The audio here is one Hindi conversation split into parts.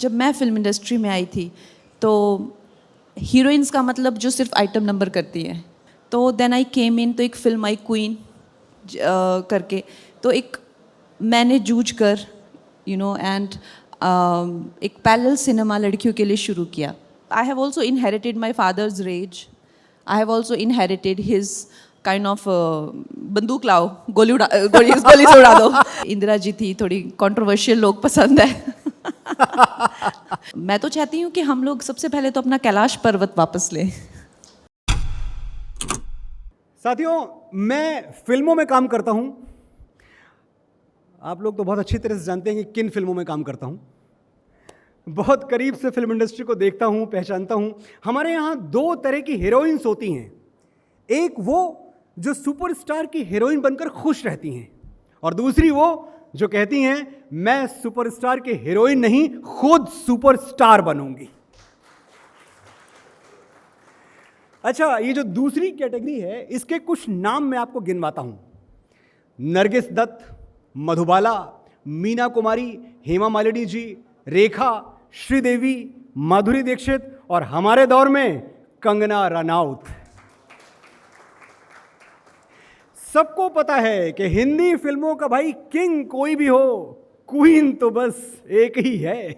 जब मैं फिल्म इंडस्ट्री में आई थी तो हीरोइंस का मतलब जो सिर्फ आइटम नंबर करती हैं, तो देन आई केम इन, तो एक फिल्म आई क्वीन करके, तो एक मैंने जूझ कर एंड एक पैरेलल सिनेमा लड़कियों के लिए शुरू किया. I have also inherited my father's rage. I have also inherited his kind of बंदूक लाओ, गोली से उड़ा दो. इंदिरा जी थी, थोड़ी कंट्रोवर्शियल लोग पसंद है. मैं तो चाहती हूँ कि हम लोग सबसे पहले तो अपना कैलाश पर्वत वापस लें. साथियों, मैं फिल्मों में काम करता हूं. आप लोग तो बहुत अच्छी तरह से जानते हैं कि किन फिल्मों में काम करता हूं. बहुत करीब से फिल्म इंडस्ट्री को देखता हूं, पहचानता हूं. हमारे यहां दो तरह की हीरोइंस होती हैं. एक वो जो सुपरस्टार की हीरोइन बनकर खुश रहती हैं, और दूसरी वो जो कहती हैं मैं सुपरस्टार की हीरोइन नहीं, खुद सुपरस्टार बनूंगी. अच्छा, ये जो दूसरी कैटेगरी है, इसके कुछ नाम मैं आपको गिनवाता हूं. नरगिस दत्त, मधुबाला, मीना कुमारी, हेमा मालिनी जी, रेखा, श्रीदेवी, माधुरी दीक्षित और हमारे दौर में कंगना रनौत. सबको पता है कि हिंदी फिल्मों का भाई किंग कोई भी हो, क्वीन तो बस एक ही है.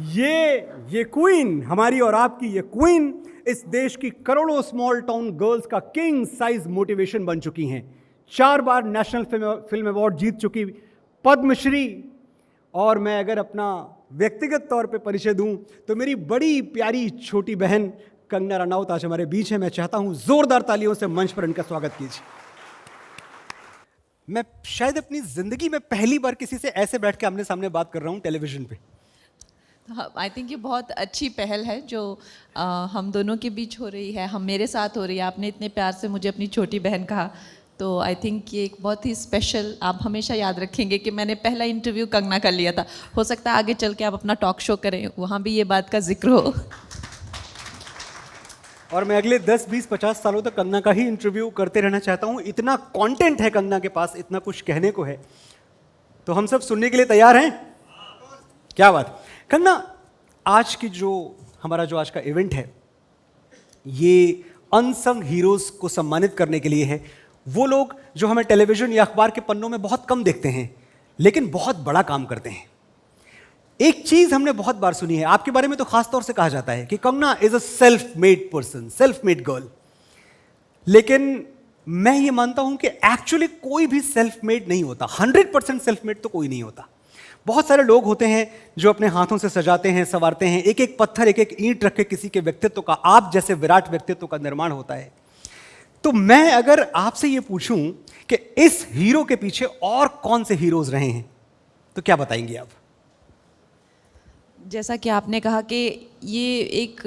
ये क्वीन, हमारी और आपकी ये क्वीन, इस देश की करोड़ों स्मॉल टाउन गर्ल्स का किंग साइज मोटिवेशन बन चुकी हैं. 4 बार नेशनल फिल्म अवार्ड जीत चुकी, पद्मश्री. और मैं अगर अपना व्यक्तिगत तौर पे परिचय दूं तो मेरी बड़ी प्यारी छोटी बहन कंगना रनौत आज हमारे बीच है. मैं चाहता हूं जोरदार तालियों से मंच पर इनका स्वागत कीजिए. मैं शायद अपनी जिंदगी में पहली बार किसी से ऐसे बैठ के आमने सामने बात कर रहा हूं टेलीविजन पे. आई थिंक ये बहुत अच्छी पहल है जो हम दोनों के बीच हो रही है, हम मेरे साथ हो रही है. आपने इतने प्यार से मुझे अपनी छोटी बहन कहा, तो आई थिंक ये एक बहुत ही स्पेशल, आप हमेशा याद रखेंगे कि मैंने पहला इंटरव्यू कंगना का लिया था. हो सकता है आगे चल के आप अपना टॉक शो करें, वहाँ भी ये बात का जिक्र हो. और मैं अगले 10, 20, 50 सालों तक कंगना का ही इंटरव्यू करते रहना चाहता हूं. इतना कंटेंट है कंगना के पास, इतना कुछ कहने को है. तो हम सब सुनने के लिए तैयार हैं? क्या बात. कंगना, आज की हमारा जो आज का इवेंट है, ये अनसंग हीरोज को सम्मानित करने के लिए है. वो लोग जो हमें टेलीविजन या अखबार के पन्नों में बहुत कम देखते हैं, लेकिन बहुत बड़ा काम करते हैं. एक चीज हमने बहुत बार सुनी है, आपके बारे में तो खास तौर से कहा जाता है कि Kangana is a self made person, self made girl. लेकिन मैं ये मानता हूं कि एक्चुअली कोई भी सेल्फ मेड नहीं होता. 100% सेल्फ मेड तो कोई नहीं होता. बहुत सारे लोग होते हैं जो अपने हाथों से सजाते हैं, संवारते हैं. एक एक पत्थर, एक एक ईंट रख के किसी के व्यक्तित्व का, आप जैसे विराट व्यक्तित्व का निर्माण होता है. तो मैं अगर आपसे ये पूछूं कि इस हीरो के पीछे और कौन से हीरोज रहे हैं, तो क्या बताएंगे आप? जैसा कि आपने कहा कि ये एक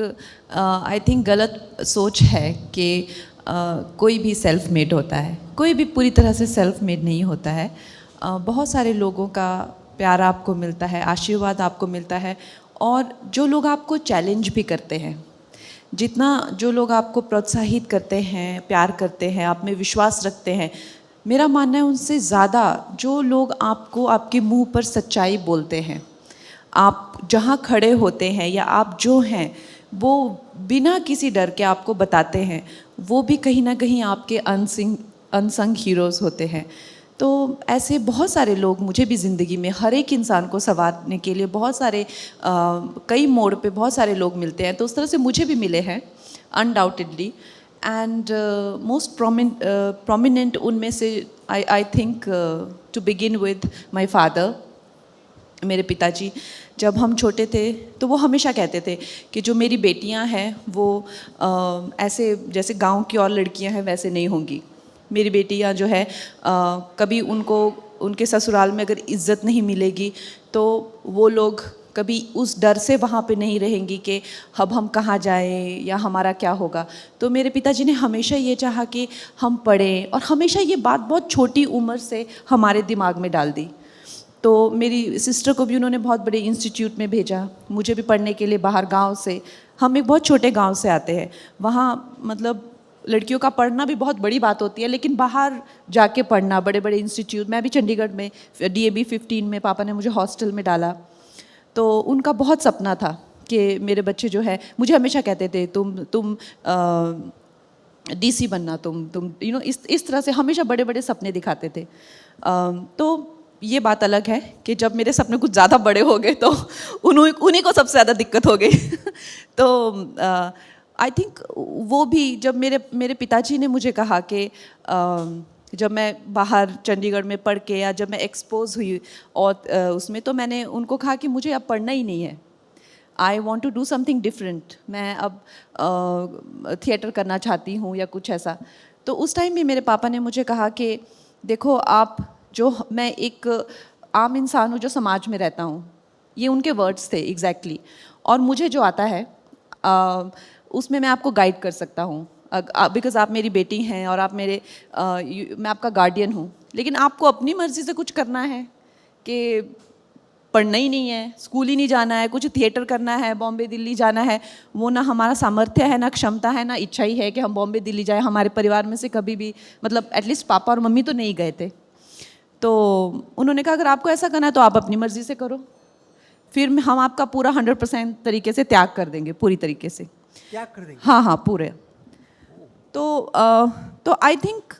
आई थिंक गलत सोच है कि कोई भी सेल्फ मेड होता है. कोई भी पूरी तरह से सेल्फ मेड नहीं होता है. बहुत सारे लोगों का प्यार आपको मिलता है, आशीर्वाद आपको मिलता है, और जो लोग आपको चैलेंज भी करते हैं, जितना जो लोग आपको प्रोत्साहित करते हैं, प्यार करते हैं, आप में विश्वास रखते हैं, मेरा मानना है उनसे ज़्यादा जो लोग आपको आपके मुंह पर सच्चाई बोलते हैं, आप जहाँ खड़े होते हैं या आप जो हैं वो बिना किसी डर के आपको बताते हैं, वो भी कहीं ना कहीं आपके अनसंग हीरोज़ होते हैं. तो ऐसे बहुत सारे लोग मुझे भी ज़िंदगी में, हर एक इंसान को संवारने के लिए बहुत सारे कई मोड़ पे बहुत सारे लोग मिलते हैं. तो उस तरह से मुझे भी मिले हैं अनडाउटेडली. एंड मोस्ट प्रोमिनेंट उनमें से I think to begin with my father, मेरे पिताजी. जब हम छोटे थे तो वो हमेशा कहते थे कि जो मेरी बेटियां हैं वो ऐसे जैसे गांव की और लड़कियां हैं वैसे नहीं होंगी. मेरी बेटियां जो है कभी उनको उनके ससुराल में अगर इज़्ज़त नहीं मिलेगी तो वो लोग कभी उस डर से वहाँ पे नहीं रहेंगी कि अब हम कहाँ जाएं या हमारा क्या होगा. तो मेरे पिताजी ने हमेशा ये चाहा कि हम पढ़ें, और हमेशा ये बात बहुत छोटी उम्र से हमारे दिमाग में डाल दी. तो मेरी सिस्टर को भी उन्होंने बहुत बड़े इंस्टीट्यूट में भेजा, मुझे भी पढ़ने के लिए बाहर गांव से. हम एक बहुत छोटे गांव से आते हैं. वहाँ मतलब लड़कियों का पढ़ना भी बहुत बड़ी बात होती है, लेकिन बाहर जाके पढ़ना, बड़े बड़े इंस्टीट्यूट, मैं भी चंडीगढ़ में DAB 15 में पापा ने मुझे हॉस्टल में डाला, तो उनका बहुत सपना था कि मेरे बच्चे जो है, मुझे हमेशा कहते थे तुम DC बनना, तुम इस तरह से हमेशा बड़े बड़े सपने दिखाते थे। तो ये बात अलग है कि जब मेरे सपने कुछ ज़्यादा बड़े हो गए तो उन्हीं को सबसे ज़्यादा दिक्कत हो गई। तो आई थिंक वो भी जब मेरे पिताजी ने मुझे कहा कि जब मैं बाहर चंडीगढ़ में पढ़ के या जब मैं एक्सपोज हुई और उसमें, तो मैंने उनको कहा कि मुझे अब पढ़ना ही नहीं है, I want to do something different, मैं अब थिएटर करना चाहती हूँ या कुछ ऐसा। तो उस टाइम भी मेरे पापा ने मुझे कहा कि देखो मैं एक आम इंसान हूँ जो समाज में रहता हूँ, ये उनके वर्ड्स थे एग्जैक्टली, और मुझे जो आता है उसमें मैं आपको गाइड कर सकता हूँ, बिकॉज आप मेरी बेटी हैं और आप मैं आपका गार्डियन हूँ, लेकिन आपको अपनी मर्ज़ी से कुछ करना है कि पढ़ना ही नहीं है, स्कूल ही नहीं जाना है, कुछ थिएटर करना है, बॉम्बे दिल्ली जाना है, वो ना हमारा सामर्थ्य है, ना क्षमता है, ना इच्छा ही है कि हम बॉम्बे दिल्ली जाए। हमारे परिवार में से कभी भी, मतलब एटलीस्ट पापा और मम्मी तो नहीं गए थे। तो उन्होंने कहा अगर आपको ऐसा करना है तो आप अपनी मर्ज़ी से करो, फिर हम आपका पूरा 100% तरीके से त्याग कर देंगे, पूरी तरीके से त्याग कर देंगे। हाँ पूरे। तो आई थिंक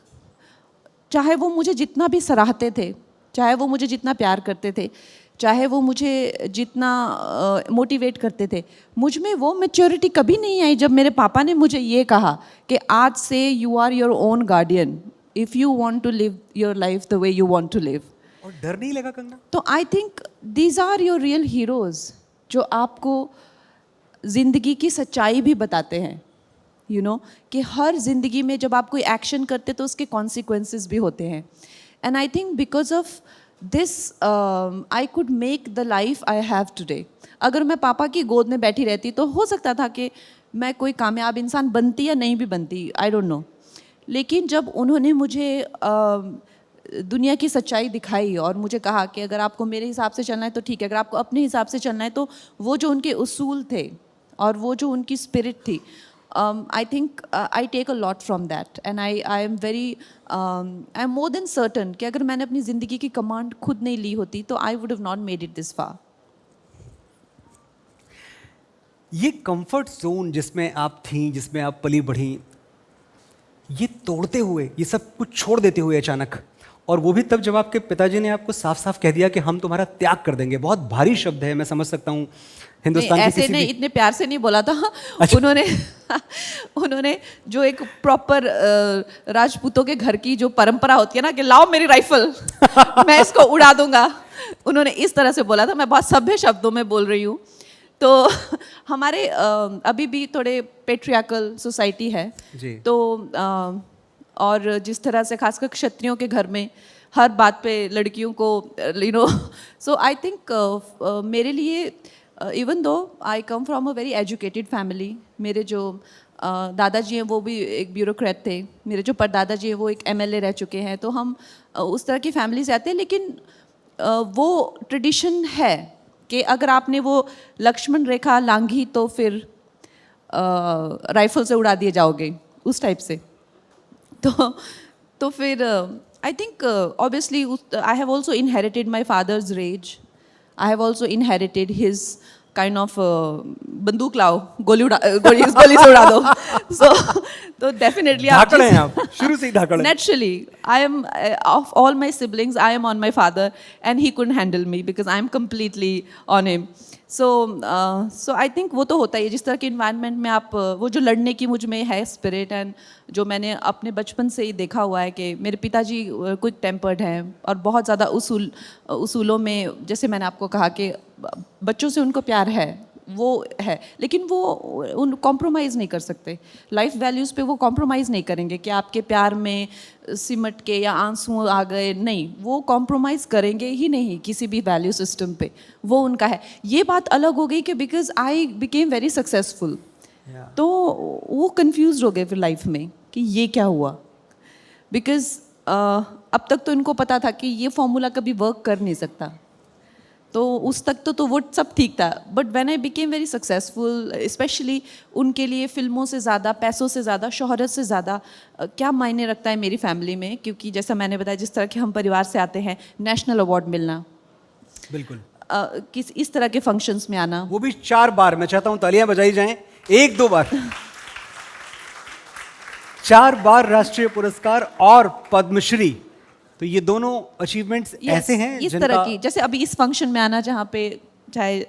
चाहे वो मुझे जितना भी सराहते थे, चाहे वो मुझे जितना प्यार करते थे, चाहे वो मुझे जितना मोटिवेट करते थे, मुझ में वो मैच्योरिटी कभी नहीं आई जब मेरे पापा ने मुझे ये कहा कि आज से you are your own guardian, if you want to live your life the way you want to live. और डर नहीं लगा कंगना? तो I think these are your real heroes, जो आपको ज़िंदगी की सच्चाई भी बताते हैं, कि हर ज़िंदगी में जब आप कोई एक्शन करते तो उसके कॉन्सिक्वेंसेस भी होते हैं। And I think because of this I could make the life I have today. अगर मैं पापा की गोद में बैठी रहती तो हो सकता था कि मैं कोई कामयाब इंसान बनती या नहीं भी बनती, आई डोंट नो। लेकिन जब उन्होंने मुझे दुनिया की सच्चाई दिखाई और मुझे कहा कि अगर आपको मेरे हिसाब से चलना है तो ठीक है, अगर आपको अपने हिसाब से चलना है तो वो जो उनके उसूल थे और वो जो उनकी स्पिरिट थी, I think I take a lot from that, and I am I'm more than certain कि अगर मैंने अपनी ज़िंदगी की कमांड खुद नहीं ली होती तो I would have not made it this far. ये कंफर्ट जोन जिसमें आप थीं, जिसमें आप पली बढ़ी, ये तोड़ते हुए, ये सब कुछ छोड़ देते हुए अचानक, और वो भी तब जब आपके पिताजी ने आपको साफ साफ कह दिया कि हम तुम्हारा त्याग कर देंगे। बहुत भारी शब्द है, मैं समझ सकता हूँ हिंदुस्तान नहीं, की ऐसे नहीं, इतने प्यार से नहीं बोला था। अच्छा। उन्होंने जो एक प्रॉपर राजपूतों के घर की जो परंपरा होती है ना कि लाओ मेरी राइफल मैं इसको उड़ा दूंगा, उन्होंने इस तरह से बोला था। मैं बहुत सभ्य शब्दों में बोल रही हूँ। तो हमारे अभी भी थोड़े पेट्रियार्कल सोसाइटी है जी। तो और जिस तरह से खासकर क्षत्रियों के घर में हर बात पे लड़कियों को सो आई थिंक मेरे लिए even though I come from a very educated family, मेरे जो दादाजी हैं वो भी एक ब्यूरोक्रेट थे, मेरे जो परदादा जी हैं वो एक MLA रह चुके हैं, तो हम उस तरह की फैमिली से आते हैं। लेकिन वो ट्रेडिशन है कि अगर आपने वो लक्ष्मण रेखा लांघी तो फिर राइफल से उड़ा दिए जाओगे, उस टाइप से। तो फिर I think obviously I have also inherited my father's rage, I have also inherited his kind of बंदूक लाओ, गोली से उड़ा दो। So definitely धाकड़ हैं आप, शुरू से ही धाकड़ हैं। Naturally, I am of all my siblings, I am on my father, and he couldn't handle me because I am completely on him. So I think वो तो होता ही है, जिस तरह के environment में आप, वो जो लड़ने की मुझ में है spirit, and जो मैंने अपने बचपन से ही देखा हुआ है कि मेरे पिताजी क्विक टेम्पर्ड हैं और बहुत ज़्यादा उसूलों में, जैसे मैंने आपको कहा कि बच्चों से उनको प्यार है, वो है, लेकिन वो उन कॉम्प्रोमाइज़ नहीं कर सकते। लाइफ वैल्यूज़ पे वो कॉम्प्रोमाइज़ नहीं करेंगे कि आपके प्यार में सिमट के या आंसू आ गए, नहीं, वो कॉम्प्रोमाइज़ करेंगे ही नहीं किसी भी वैल्यू सिस्टम पे, वो उनका है। ये बात अलग हो गई कि because I became very successful, तो वो कंफ्यूज हो गए फिर लाइफ में कि ये क्या हुआ, बिकॉज अब तक तो इनको पता था कि ये फॉर्मूला कभी वर्क कर नहीं सकता। तो उस तक तो वो सब ठीक था, but when I became very successful, specially उनके लिए फिल्मों से ज़्यादा, पैसों से ज़्यादा, शोहरत से ज़्यादा क्या मायने रखता है मेरी फैमिली में, क्योंकि जैसा मैंने बताया जिस तरह के हम परिवार से आते हैं, नेशनल अवार्ड मिलना, बिल्कुल, किस इस तरह के फंक्शंस में आना, वो भी 4 बार। मैं चाहता हूं तालियां बजाई जाएं, 1-2 बार 4 बार राष्ट्रीय पुरस्कार और पद्मश्री, तो ये दोनों अचीवमेंट्स ऐसे हैं इस जिनका तरह की, जैसे अभी इस फंक्शन में आना जहाँ पे चाहे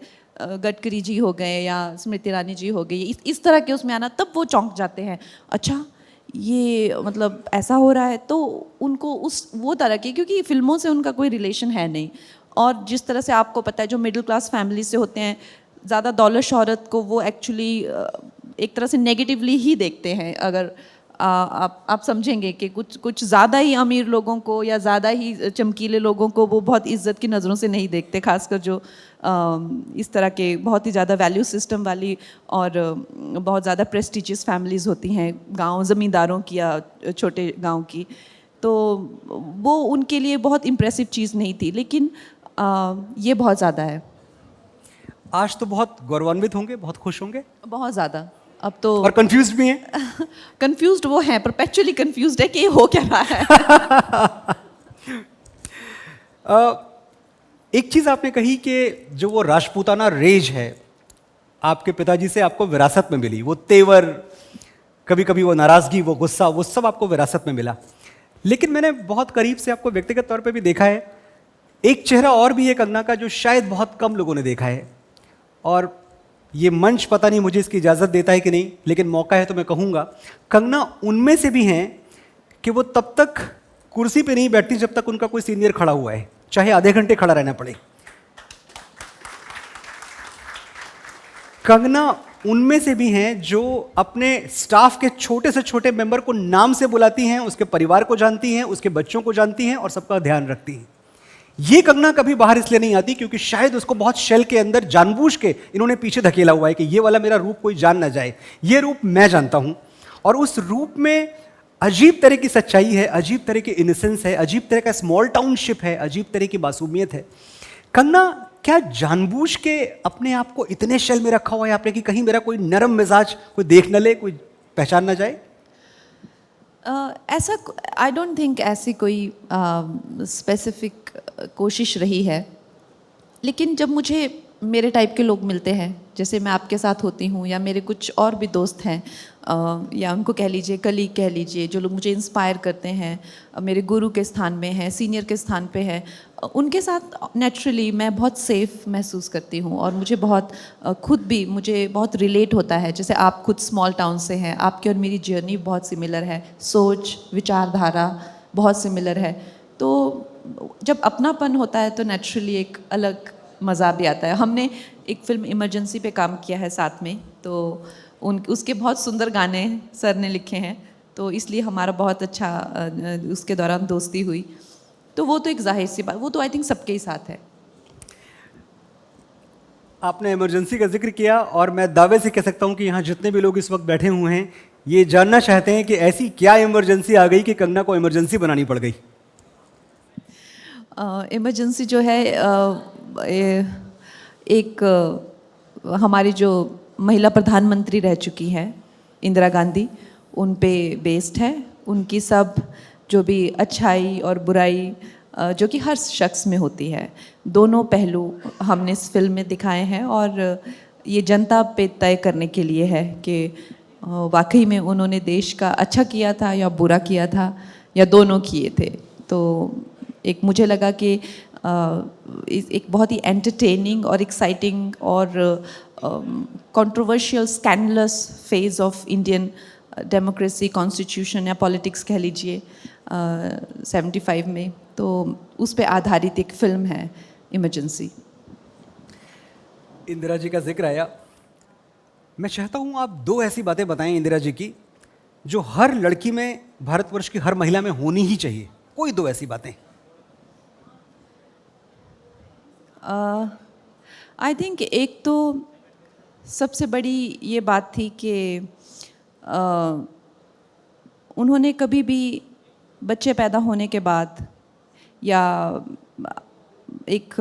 गडकरी जी हो गए या स्मृति ईरानी जी हो गई, इस तरह के उसमें आना, तब वो चौंक जाते हैं, अच्छा ये मतलब ऐसा हो रहा है। तो उनको उस वो तरह की, क्योंकि फिल्मों से उनका कोई रिलेशन है नहीं, और जिस तरह से आपको पता है जो मिडिल क्लास फैमिली से होते हैं, ज़्यादा दौलत शोहरत को वो एक्चुअली एक तरह से नेगेटिवली ही देखते हैं। अगर आप समझेंगे कि कुछ ज़्यादा ही अमीर लोगों को या ज़्यादा ही चमकीले लोगों को वो बहुत इज्जत की नज़रों से नहीं देखते, खासकर जो इस तरह के बहुत ही ज़्यादा वैल्यू सिस्टम वाली और बहुत ज़्यादा प्रेस्टिजियस फैमिलीज़ होती हैं, गांव ज़मींदारों की या छोटे गांव की, तो वो उनके लिए बहुत इम्प्रेसिव चीज़ नहीं थी, लेकिन ये बहुत ज़्यादा है। आज तो बहुत गौरवान्वित होंगे, बहुत खुश होंगे, बहुत ज़्यादा। अब तो और कंफ्यूज्ड भी हैं। कंफ्यूज्ड वो हैं, परपेचुअली कंफ्यूज्ड है कि ये हो क्या रहा है। एक चीज आपने कही कि जो वो राजपूताना रेज है आपके पिताजी से आपको विरासत में मिली, वो तेवर, कभी कभी वो नाराजगी, वो गुस्सा, वो सब आपको विरासत में मिला। लेकिन मैंने बहुत करीब से आपको व्यक्तिगत तौर पे भी देखा है, एक चेहरा और भी है कंगना का जो शायद बहुत कम लोगों ने देखा है, और ये मंच पता नहीं मुझे इसकी इजाज़त देता है कि नहीं, लेकिन मौका है तो मैं कहूँगा, कंगना उनमें से भी हैं कि वो तब तक कुर्सी पे नहीं बैठती जब तक उनका कोई सीनियर खड़ा हुआ है, चाहे आधे घंटे खड़ा रहना पड़े। कंगना उनमें से भी हैं जो अपने स्टाफ के छोटे से छोटे मेंबर को नाम से बुलाती हैं, उसके परिवार को जानती हैं, उसके बच्चों को जानती हैं और सबका ध्यान रखती हैं। ये कंगना कभी बाहर इसलिए नहीं आती क्योंकि शायद उसको बहुत शेल के अंदर जानबूझ के इन्होंने पीछे धकेला हुआ है कि ये वाला मेरा रूप कोई जान ना जाए, ये रूप मैं जानता हूं, और उस रूप में अजीब तरह की सच्चाई है, अजीब तरह की इनोसेंस है, अजीब तरह का स्मॉल टाउनशिप है, अजीब तरह की मासूमियत है। कंगना क्या जानबूझ के अपने आप को इतने शेल में रखा हुआ है आपने कि कहीं मेरा कोई नरम मिजाज कोई देख न ले, कोई पहचान ना जाए? ऐसा आई डोंट थिंक ऐसी कोई स्पेसिफिक कोशिश रही है, लेकिन जब मुझे मेरे टाइप के लोग मिलते हैं, जैसे मैं आपके साथ होती हूँ या मेरे कुछ और भी दोस्त हैं, या उनको कह लीजिए कलीग कह लीजिए, जो लोग मुझे इंस्पायर करते हैं, मेरे गुरु के स्थान में हैं, सीनियर के स्थान पे हैं, उनके साथ नेचुरली मैं बहुत सेफ महसूस करती हूँ, और मुझे बहुत खुद भी मुझे बहुत रिलेट होता है। जैसे आप खुद स्मॉल टाउन से हैं, आपकी और मेरी जर्नी बहुत सिमिलर है, सोच विचारधारा बहुत सिमिलर है, तो जब अपनापन होता है तो नेचुरली एक अलग मज़ा भी आता है। हमने एक फिल्म इमरजेंसी पे काम किया है साथ में, तो उसके बहुत सुंदर गाने सर ने लिखे हैं, तो इसलिए हमारा बहुत अच्छा उसके दौरान दोस्ती हुई। तो वो तो एक जाहिर सी बात, वो तो आई थिंक सबके ही साथ है। आपने इमरजेंसी का जिक्र किया और मैं दावे से कह सकता हूं कि यहाँ जितने भी लोग इस वक्त बैठे हुए हैं ये जानना चाहते हैं कि ऐसी क्या इमरजेंसी आ गई कि कंगना को इमरजेंसी बनानी पड़ गई। इमरजेंसी जो है एक हमारी जो महिला प्रधानमंत्री रह चुकी हैं इंदिरा गांधी, उन पे बेस्ड है। उनकी सब जो भी अच्छाई और बुराई जो कि हर शख्स में होती है, दोनों पहलू हमने इस फिल्म में दिखाए हैं, और ये जनता पे तय करने के लिए है कि वाकई में उन्होंने देश का अच्छा किया था या बुरा किया था या दोनों किए थे। तो एक मुझे लगा कि एक बहुत ही एंटरटेनिंग और एक्साइटिंग और controversial scandalous phase of Indian democracy, constitution या पॉलिटिक्स कह लीजिए 75 में, तो उस पे आधारित एक फिल्म है इमरजेंसी। इंदिरा जी का जिक्र आया, मैं चाहता हूं आप दो ऐसी बातें बताएं इंदिरा जी की जो हर लड़की में, भारतवर्ष की हर महिला में होनी ही चाहिए। कोई दो ऐसी बातें। आई थिंक एक तो सबसे बड़ी ये बात थी कि उन्होंने कभी भी बच्चे पैदा होने के बाद या एक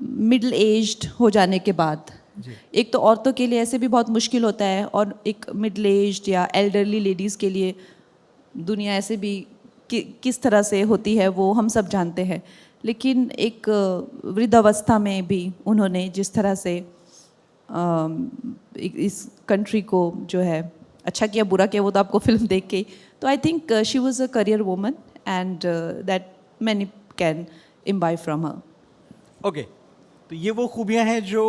मिडिल एज्ड हो जाने के बाद, एक तो औरतों के लिए ऐसे भी बहुत मुश्किल होता है, और एक मिडिल एज्ड या एल्डरली लेडीज़ के लिए दुनिया ऐसे भी किस तरह से होती है वो हम सब जानते हैं। लेकिन एक वृद्धावस्था में भी उन्होंने जिस तरह से इस कंट्री को जो है अच्छा किया बुरा किया, वो तो आपको फिल्म देख के, तो I think she was a career woman and that many can imbibe from her. Okay, तो ये वो खूबियाँ हैं जो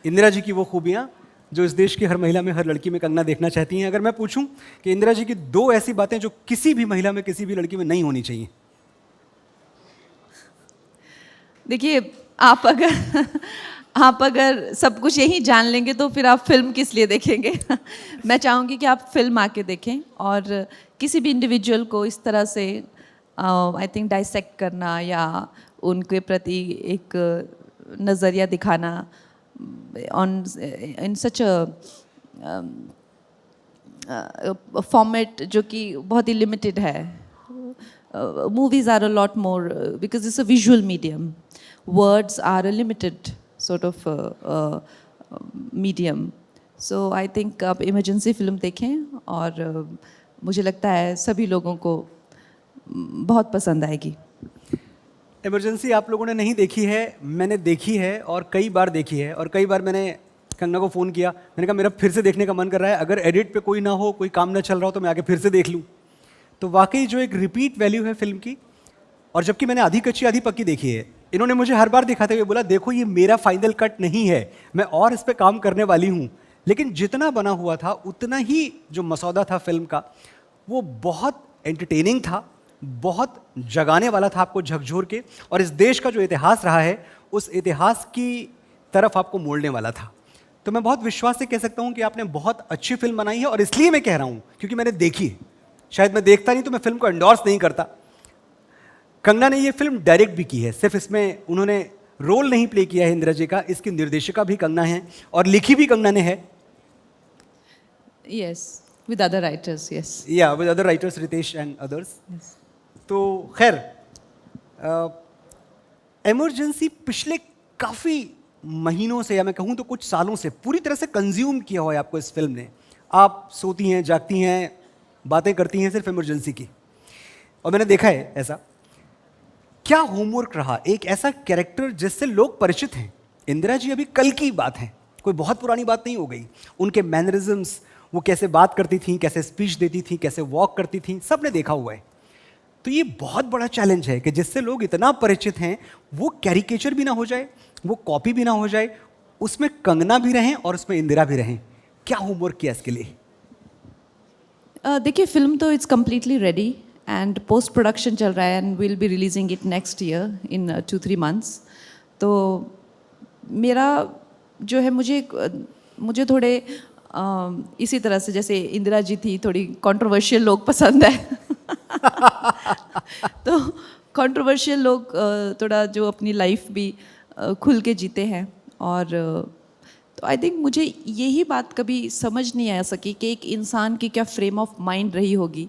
इंदिरा जी की, वो खूबियाँ जो इस देश की हर महिला में, हर लड़की में कंगना देखना चाहती हैं। अगर मैं पूछूं कि इंदिरा जी की 2 ऐसी बातें जो किसी भी महिला में, किसी भी लड़की में नहीं होनी चाहिए। देखिए, आप अगर सब कुछ यही जान लेंगे तो फिर आप फिल्म किस लिए देखेंगे? मैं चाहूँगी कि आप फिल्म आके देखें, और किसी भी इंडिविजुअल को इस तरह से आई थिंक डाइसेक्ट करना या उनके प्रति एक नज़रिया दिखाना on in such a format जो कि बहुत ही लिमिटेड है। Movies are a lot more because it's a visual medium. Words are a limited sort of medium. So I think आप इमरजेंसी फिल्म देखें, और मुझे लगता है सभी लोगों को बहुत पसंद आएगी। इमरजेंसी आप लोगों ने नहीं देखी है, मैंने देखी है और कई बार देखी है, और कई बार मैंने कंगना को फ़ोन किया, मैंने कहा मेरा फिर से देखने का मन कर रहा है, अगर एडिट पे कोई ना हो, कोई काम ना चल रहा हो तो मैं आके फिर से देख लूँ। तो वाकई जो एक रिपीट वैल्यू है फिल्म की, और जबकि मैंने आधी कच्ची आधी पक्की देखी है, इन्होंने मुझे हर बार दिखाते हुए बोला देखो ये मेरा फाइनल कट नहीं है, मैं और इस पर काम करने वाली हूँ। लेकिन जितना बना हुआ था उतना ही जो मसौदा था फिल्म का, वो बहुत एंटरटेनिंग था, बहुत जगाने वाला था आपको झकझोर के, और इस देश का जो इतिहास रहा है उस इतिहास की तरफ आपको मोड़ने वाला था। तो मैं बहुत विश्वास से कह सकता हूँ कि आपने बहुत अच्छी फिल्म बनाई है, और इसलिए मैं कह रहा हूँ क्योंकि मैंने देखी है। शायद मैं देखता नहीं तो मैं फिल्म को एंडोर्स नहीं करता। कंगना ने ये फिल्म डायरेक्ट भी की है, सिर्फ इसमें उन्होंने रोल नहीं प्ले किया है इंदिरा जी का, इसकी निर्देशिका भी कंगना है और लिखी भी कंगना ने है। Yes, with other writers, yes. Yeah, with other writers, Ritesh and others. तो खैर, इमरजेंसी पिछले काफ़ी महीनों से, या मैं कहूँ तो कुछ सालों से पूरी तरह से कंज्यूम किया हुआ है आपको इस फिल्म ने। आप सोती हैं, जागती हैं, बातें करती हैं सिर्फ इमरजेंसी की, और मैंने देखा है ऐसा। क्या होमवर्क रहा एक ऐसा कैरेक्टर जिससे लोग परिचित हैं। इंदिरा जी अभी कल की बात है, कोई बहुत पुरानी बात नहीं हो गई। उनके मैनरिज्म्स, वो कैसे बात करती थी, कैसे स्पीच देती थी, कैसे वॉक करती थी, सब ने देखा हुआ है। तो ये बहुत बड़ा चैलेंज है कि जिससे लोग इतना परिचित हैं वो कैरिकेचर भी ना हो जाए, वो कॉपी भी ना हो जाए, उसमें कंगना भी रहें और उसमें इंदिरा भी रहें। क्या होमवर्क किया इसके लिए? देखिए, फिल्म तो it's completely ready and post production चल रहा है, and will be releasing it next year in 2-3 months। तो मेरा जो है, मुझे थोड़े इसी तरह से जैसे इंदिरा जी थी, थोड़ी कंट्रोवर्शियल लोग पसंद है। तो कंट्रोवर्शियल लोग थोड़ा जो अपनी लाइफ भी खुल के जीते हैं, और तो आई थिंक मुझे यही बात कभी समझ नहीं आ सकी कि एक इंसान की क्या फ्रेम ऑफ माइंड रही होगी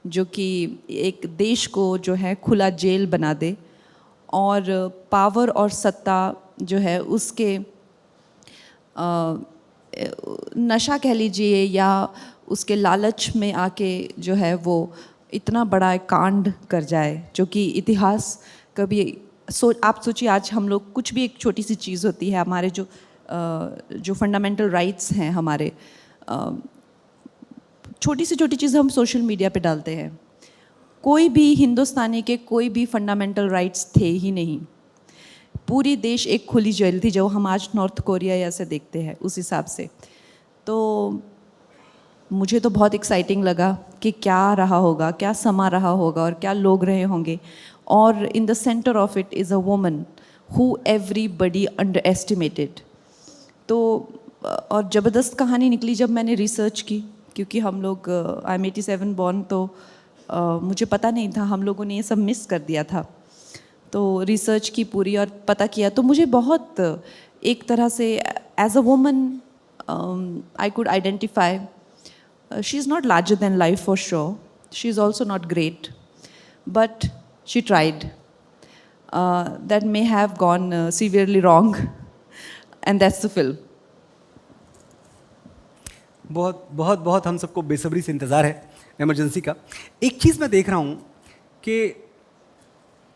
जो कि एक देश को जो है खुला जेल बना दे, और पावर और सत्ता जो है उसके नशा कह लीजिए या उसके लालच में आके जो है वो इतना बड़ा एक कांड कर जाए, जो कि इतिहास कभी आप सोचिए, आज हम लोग कुछ भी एक छोटी सी चीज़ होती है, हमारे जो फंडामेंटल राइट्स हैं हमारे, छोटी से छोटी चीज़ हम सोशल मीडिया पे डालते हैं। कोई भी हिंदुस्तानी के कोई भी फंडामेंटल राइट्स थे ही नहीं। पूरी देश एक खुली जेल थी, जो हम आज नॉर्थ कोरिया या से देखते हैं उस हिसाब से। तो मुझे तो बहुत एक्साइटिंग लगा कि क्या रहा होगा, क्या समा रहा होगा और क्या लोग रहे होंगे। और in the centre of it is a woman who everybody under estimated. तो और ज़बरदस्त कहानी निकली जब मैंने रिसर्च की, क्योंकि हम लोग आई एम 87 बॉर्न, तो मुझे पता नहीं था, हम लोगों ने ये सब मिस कर दिया था। तो रिसर्च की पूरी और पता किया, तो मुझे बहुत एक तरह से as a woman I could identify. She is not larger than life for sure, she is also not great, but she tried. that may have gone severely wrong, and that's the film. बहुत बहुत बहुत हम सबको बेसब्री से इंतज़ार है इमरजेंसी का। एक चीज़ मैं देख रहा हूँ कि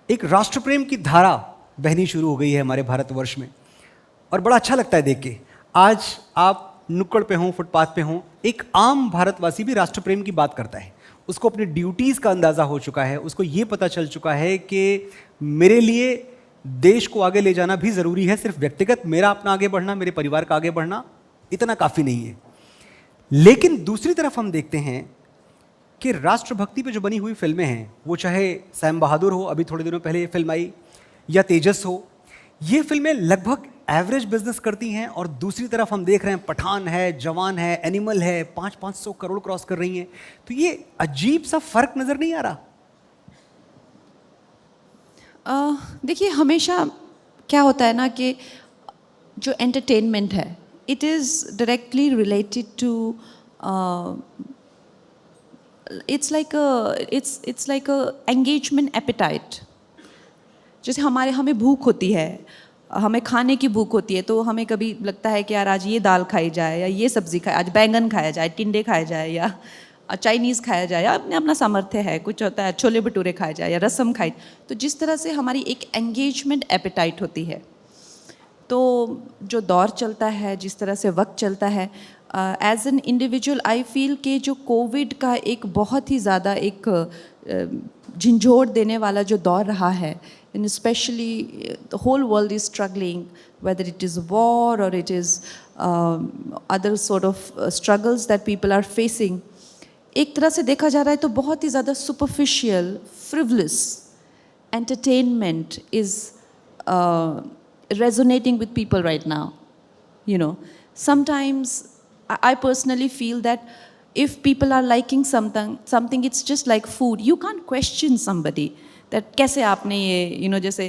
एक राष्ट्र प्रेम की धारा बहनी शुरू हो गई है हमारे भारतवर्ष में, और बड़ा अच्छा लगता है देख के। आज आप नुक्कड़ पे हों, फुटपाथ पे हों, एक आम भारतवासी भी राष्ट्र प्रेम की बात करता है। उसको अपनी ड्यूटीज़ का अंदाज़ा हो चुका है, उसको ये पता चल चुका है कि मेरे लिए देश को आगे ले जाना भी ज़रूरी है। सिर्फ व्यक्तिगत मेरा अपना आगे बढ़ना, मेरे परिवार का आगे बढ़ना इतना काफ़ी नहीं है। लेकिन दूसरी तरफ हम देखते हैं कि राष्ट्रभक्ति पे जो बनी हुई फिल्में हैं, वो चाहे सैम बहादुर हो, अभी थोड़े दिनों पहले ये फिल्म आई, या तेजस हो, ये फिल्में लगभग एवरेज बिजनेस करती हैं। और दूसरी तरफ हम देख रहे हैं पठान है, जवान है, एनिमल है, 500 करोड़ क्रॉस कर रही हैं। तो ये अजीब सा फर्क नजर नहीं आ रहा? देखिए, हमेशा क्या होता है ना कि जो एंटरटेनमेंट है, it is directly related to, it's like a engagement appetite. जैसे हमें भूख होती है, हमें खाने की भूख होती है, तो हमें कभी लगता है कि यार आज ये दाल खाई जाए, या ये सब्ज़ी खाए, आज बैंगन खाया जाए, टिंडे खाए जाए, या चाइनीज़ खाया जाए, या अपने अपना सामर्थ्य है, कुछ होता है छोले भटूरे खाए जाए, या रसम खाई। तो जिस तरह से हमारी एक एंगेजमेंट एपेटाइट होती है, तो जो दौर चलता है, जिस तरह से वक्त चलता है, as an individual I feel कि जो कोविड का एक बहुत ही ज़्यादा एक झंझोर देने वाला जो दौर रहा है, and especially the whole world is struggling, whether it is war or it is other sort of struggles that people are facing. एक तरह से देखा जा रहा है तो बहुत ही ज़्यादा superficial, frivolous entertainment is resonating with people right now. You know, sometimes I personally feel that if people are liking something, it's just like food. You can't question somebody that कैसे आपने ये जैसे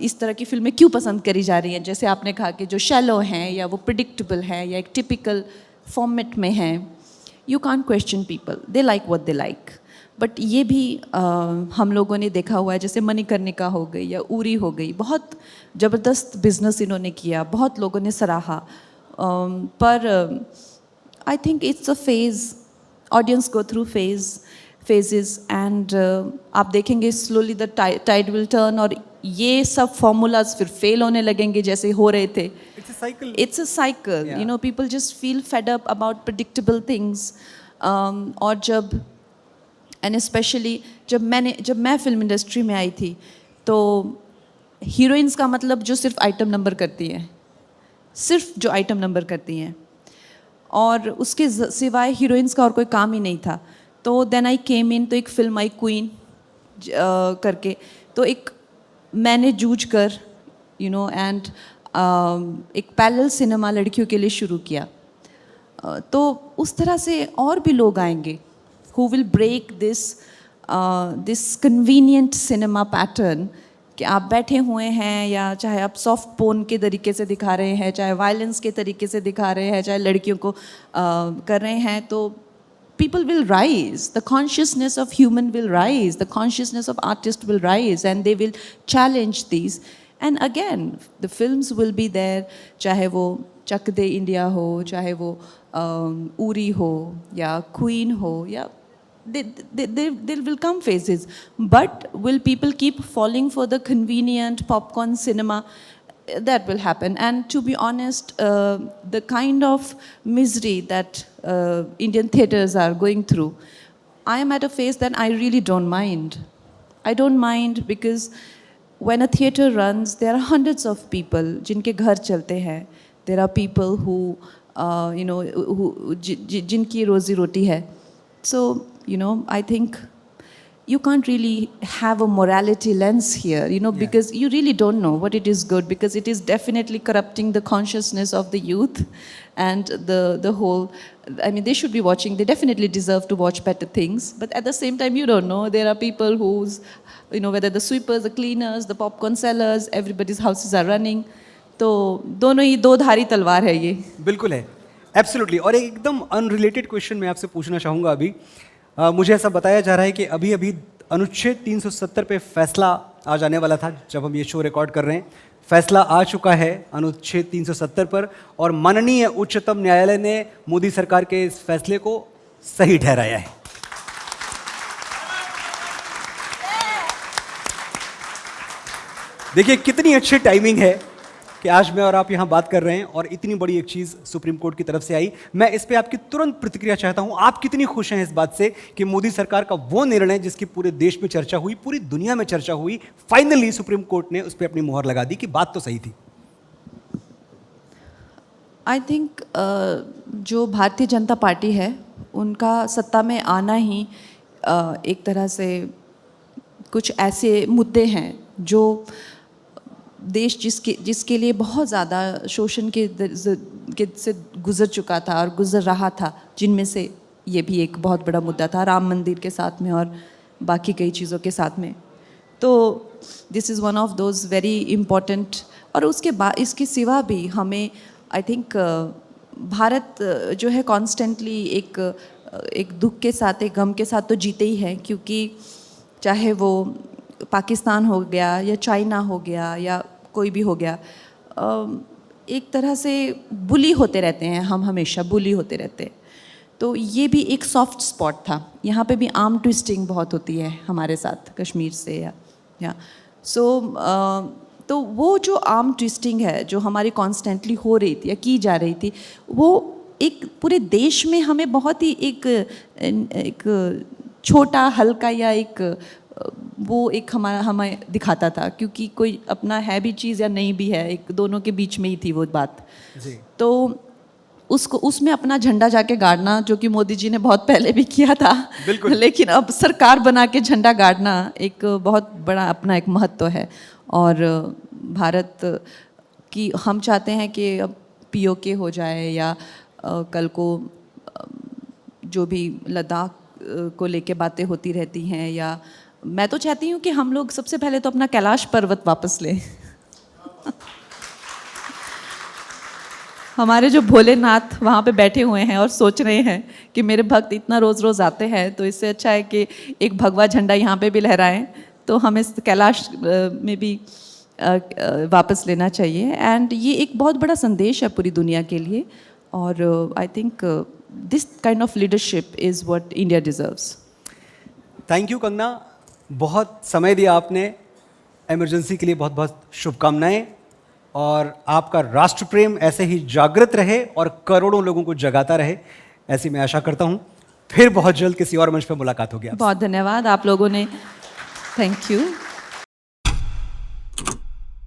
इस तरह की फिल्में क्यों पसंद करी जा रही हैं। जैसे आपने कहा कि जो शैलो हैं, या वो प्रिडिक्टेबल हैं, या एक टिपिकल फॉर्मेट में हैं, you can't question people, they like what they like. But ये भी हम लोगों ने देखा हुआ है, जैसे मणिकर्णिका हो गई या उरी हो गई, बहुत ज़बरदस्त बिजनेस इन्होंने किया, बहुत लोगों ने सराहा, पर I think it's a phase, audience go through phases, and आप देखेंगे slowly the tide will turn, और ये सब formulas फिर fail होने लगेंगे जैसे हो रहे थे। It's a cycle. Yeah. You know, people just feel fed up about predictable things. और and especially जब मैं फिल्म इंडस्ट्री में आई थी, तो हीरोइंस का मतलब जो सिर्फ आइटम नंबर करती हैं, सिर्फ जो आइटम नंबर करती हैं, और उसके सिवाय हीरोइंस का और कोई काम ही नहीं था। तो देन आई केम इन, तो एक फिल्म आई क्वीन करके, तो एक मैंने जूझ कर एंड एक पैरेलल सिनेमा लड़कियों के लिए शुरू किया। तो उस तरह से और भी लोग आएंगे who will break this convenient cinema pattern, कि आप बैठे हुए हैं, या चाहे आप सॉफ्ट पोर्न के तरीके से दिखा रहे हैं, चाहे वायलेंस के तरीके से दिखा रहे हैं, चाहे लड़कियों को कर रहे हैं, तो people will rise, the consciousness of human will rise, the consciousness of artist will rise, and they will challenge these. And again, the films will be there, चाहे वो चक दे इंडिया हो, चाहे वो उरी हो, या क्वीन हो, या there will come phases. But will people keep falling for the convenient popcorn cinema? That will happen. And to be honest, the kind of misery that Indian theatres are going through, I am at a phase that I really don't mind. I don't mind because when a theatre runs, there are hundreds of people जिनके घर चलते हैं. There are people who, जिनकी रोजी रोटी है. So, I think you can't really have a morality lens here, because you really don't know what it is good, because it is definitely corrupting the consciousness of the youth and the whole. I mean, they should be watching, they definitely deserve to watch better things, but at the same time, you don't know. There are people who's, whether the sweepers, the cleaners, the popcorn sellers, everybody's houses are running. तो दोनों ही दो धारी तलवार है ये. बिल्कुल है, एब्सोल्युटली. और एक एकदम अनरिलेटेड क्वेश्चन मैं आपसे पूछना चाहूँगा अभी. मुझे ऐसा बताया जा रहा है कि अभी अनुच्छेद 370 पे फैसला आज आने वाला था जब हम ये शो रिकॉर्ड कर रहे हैं। फैसला आ चुका है अनुच्छेद 370 पर और माननीय उच्चतम न्यायालय ने मोदी सरकार के इस फैसले को सही ठहराया है। देखिए कितनी अच्छी टाइमिंग है कि आज मैं और आप यहां बात कर रहे हैं और इतनी बड़ी एक चीज सुप्रीम कोर्ट की तरफ से आई। मैं इस पे आपकी तुरंत प्रतिक्रिया चाहता हूं। आप कितनी खुश हैं इस बात से कि मोदी सरकार का वो निर्णय जिसकी पूरे देश में चर्चा हुई, पूरी दुनिया में चर्चा हुई, फाइनली सुप्रीम कोर्ट ने उस पर अपनी मुहर लगा दी कि बात तो सही थी। आई थिंक जो भारतीय जनता पार्टी है उनका सत्ता में आना ही एक तरह से कुछ ऐसे मुद्दे हैं जो देश जिसके लिए बहुत ज़्यादा शोषण के से गुज़र चुका था और गुज़र रहा था, जिनमें से ये भी एक बहुत बड़ा मुद्दा था राम मंदिर के साथ में और बाकी कई चीज़ों के साथ में। तो this is one of those very important. और उसके बाद इसके सिवा भी हमें आई थिंक भारत जो है कॉन्स्टेंटली एक दुख के साथ, एक गम के साथ तो जीते ही है, क्योंकि चाहे वो पाकिस्तान हो गया या चाइना हो गया या कोई भी हो गया, एक तरह से बुली होते रहते हैं, हम हमेशा बुली होते रहते हैं। तो ये भी एक सॉफ्ट स्पॉट था। यहाँ पे भी आर्म ट्विस्टिंग बहुत होती है हमारे साथ कश्मीर से या तो वो जो आर्म ट्विस्टिंग है जो हमारी कॉन्स्टेंटली हो रही थी या की जा रही थी, वो एक पूरे देश में हमें बहुत ही एक छोटा हल्का या वो एक हमें दिखाता था, क्योंकि कोई अपना है भी चीज़ या नहीं भी है, एक दोनों के बीच में ही थी वो बात जी। तो उसमें अपना झंडा जाके गाड़ना, जो कि मोदी जी ने बहुत पहले भी किया था, लेकिन अब सरकार बना के झंडा गाड़ना एक बहुत बड़ा अपना एक महत्व है। और भारत की हम चाहते हैं कि अब POK हो जाए या कल को जो भी लद्दाख को लेके बातें होती रहती हैं, या मैं तो चाहती हूँ कि हम लोग सबसे पहले तो अपना कैलाश पर्वत वापस लें। हमारे जो भोलेनाथ वहाँ पे बैठे हुए हैं और सोच रहे हैं कि मेरे भक्त इतना रोज़ रोज़ आते हैं, तो इससे अच्छा है कि एक भगवा झंडा यहाँ पे भी लहराएं। तो हमें कैलाश में भी वापस लेना चाहिए। एंड ये एक बहुत बड़ा संदेश है पूरी दुनिया के लिए। और I think this kind of leadership is what India deserves. Thank you Kangana, बहुत समय दिया आपने। इमरजेंसी के लिए बहुत बहुत शुभकामनाएं और आपका राष्ट्र प्रेम ऐसे ही जागृत रहे और करोड़ों लोगों को जगाता रहे, ऐसी मैं आशा करता हूं। फिर बहुत जल्द किसी और मंच पर मुलाकात होगी। बहुत धन्यवाद आप लोगों ने। Thank you.